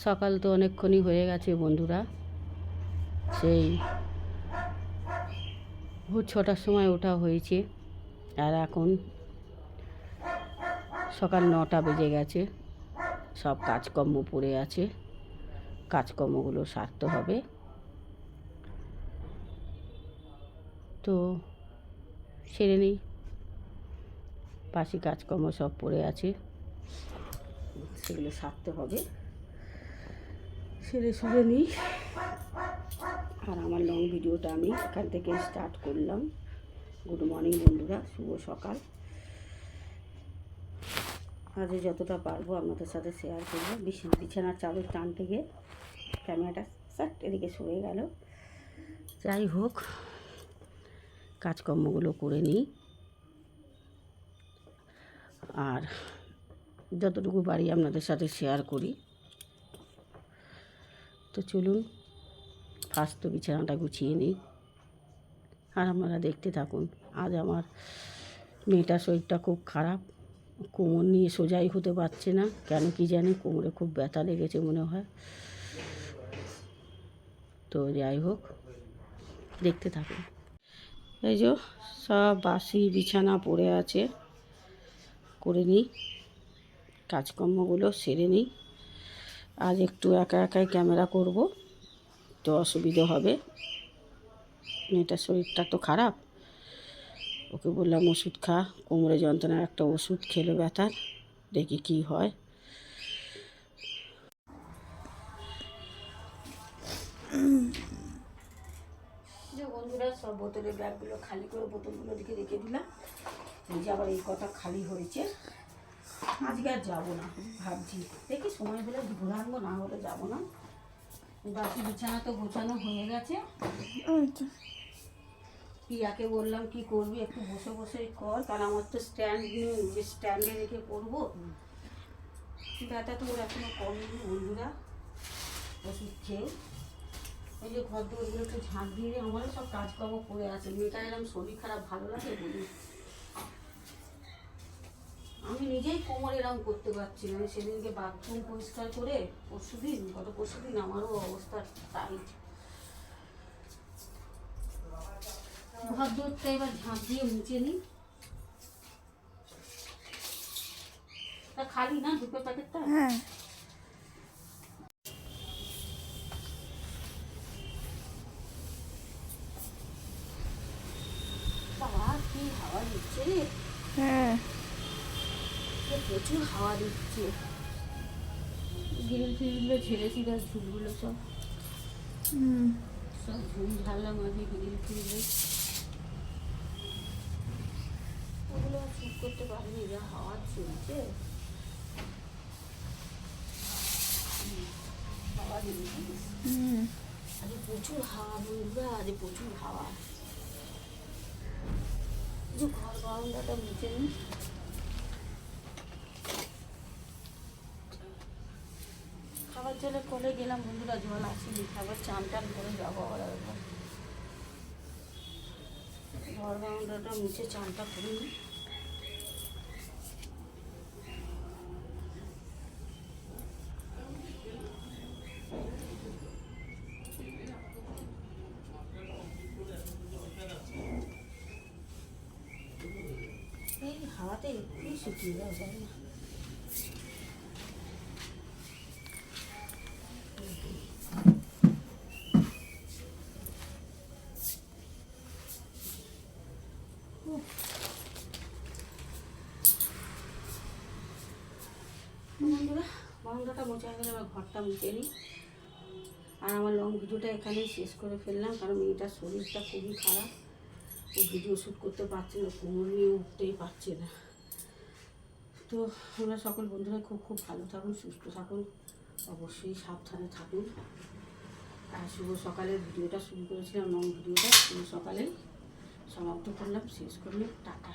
সকাল তো অনেকক্ষণই হয়ে গেছে বন্ধুরা। সেই ভোর 6টার সময় ওঠা হয়েছে, আর এখন সকাল 9টা বেজে গেছে। সব কাজকর্ম পড়ে আছে, কাজকর্মগুলো সারতে হবে। তো সেরে নিই, বাসি কাজকর্ম সব পড়ে আছে, সেগুলো সারতে হবে। সেরে নিই। আর আমার লং ভিডিওটা আমি এখান থেকে স্টার্ট করলাম। গুড মর্নিং বন্ধুরা, শুভ সকাল। আজ যতটা পারবো আপনাদের সাথে শেয়ার করবো। বিছানার চাদর টানতে গিয়ে ক্যামেরাটা সাট এদিকে সরে গেল। যাই হোক, কাজকর্মগুলো করে নিই, আর যতটুকু পারি আপনাদের সাথে শেয়ার করি। তো চলুন, ফার্স্ট তো বিছানাটা গুছিয়ে নিই, আর আপনারা দেখতে থাকুন। আজ আমার মেয়েটার শরীরটা খুব খারাপ, কোমর নিয়ে সোজাই হতে পারছে না, কেন কি জানি কোমরে খুব ব্যথা লেগেছে মনে হয়। তো যাই হোক, দেখতে থাকুন। এই যে সব বাসি বিছানা পড়ে আছে, করে নিই, কাজকর্মগুলো সেরে নিই। আজ একটু একা একাই ক্যামেরা করব, তো অসুবিধে হবে। মেয়েটার শরীরটা তো খারাপ, ওকে বললাম ওষুধ খা, কোমরে যন্ত্রণার একটা ওষুধ খেলে ব্যথার, দেখি কি হয়। যে বন্ধুরা, সব বোতলের ব্যাগগুলো খালি করে বোতলগুলো দিকে রেখে দিলাম। এই যে আবার এই কথা খালি হয়েছে, আজকে আর যাবো না ভাবছি, দেখি সময় হলে ঘুরে আনবো, না হলে যাবো না। বাকি বিছানা তো গোছানো হয়ে গেছে। পিয়াকে বললাম কি করবি, একটু বসে বসে কর, কারণ আমার তো স্ট্যান্ড নেই, যে স্ট্যান্ডে রেখে করবো। ব্যথা তো ওর এখনো কমেনি বন্ধুরা, ওষুধ খেয়ে। ওই যে ঘর দৌড়গুলো একটু ঝাঁট দিয়ে, আমারও সব কাজকর্ম করে আছে। মেয়েটা এরকম শরীর খারাপ ভালো লাগে বলি, আমি নিজেই কোমর এরকম করতে পারছি না। সেদিনকে বাথরুম পরিষ্কার করে গত পরশুদিন আমারও অবস্থা টাইট। ঘর দৌড়টা এবার ঝাঁপ দিয়ে মুছে নিই। তা খালি না ধূপের প্যাকেটটা? হ্যাঁ। বাবা কি হাওয়া দিচ্ছে রে! হ্যাঁ, প্রচুর হাওয়া দিচ্ছে। গ্রিল ফিলগুলো ঝেড়েছি, তার ঝুলগুলো সব সব ঝুল ঝাড়লাম আগে গ্রিল ফিলগুলো। ওগুলো ঠিক করতে পারিনি, যা হাওয়া চলছে। হাওয়া দিয়েছি আজ প্রচুর হাওয়া বন্ধুরা, আজ প্রচুর হাওয়া। যে ঘর বারান্দাটা মুছে নিই। খাবার জলে কলে গেলাম বন্ধুরা, জল আসেনি, খাবার চান টান করে যাবো আবার একবার। ঘর বারান্দাটা মুছে চানটা করে নিই। এই হাওয়াতে একটু শুকিয়ে যাওয়া যায় না। বন্ধুরা, বারান্দাটা মোছা হয়ে গেলে আবার ঘরটা মুছে নিই। আর আমার লং ভিডিওটা এখানেই শেষ করে ফেললাম, কারণ মেয়েটার শরীরটা খুবই খারাপ, ও ভিডিও শ্যুট করতে পারছে না, কোমর নিয়ে উঠতেই পারছে না। তো আমরা সকল বন্ধুরা খুব খুব ভালো থাকুন, সুস্থ থাকুন, অবশ্যই সাবধানে থাকুন। আর শুভ সকালের ভিডিওটা শুরু করেছিলাম, লং ভিডিওটা শুভ সকালে সমাপ্ত করলাম, শেষ করলাম। টাটা।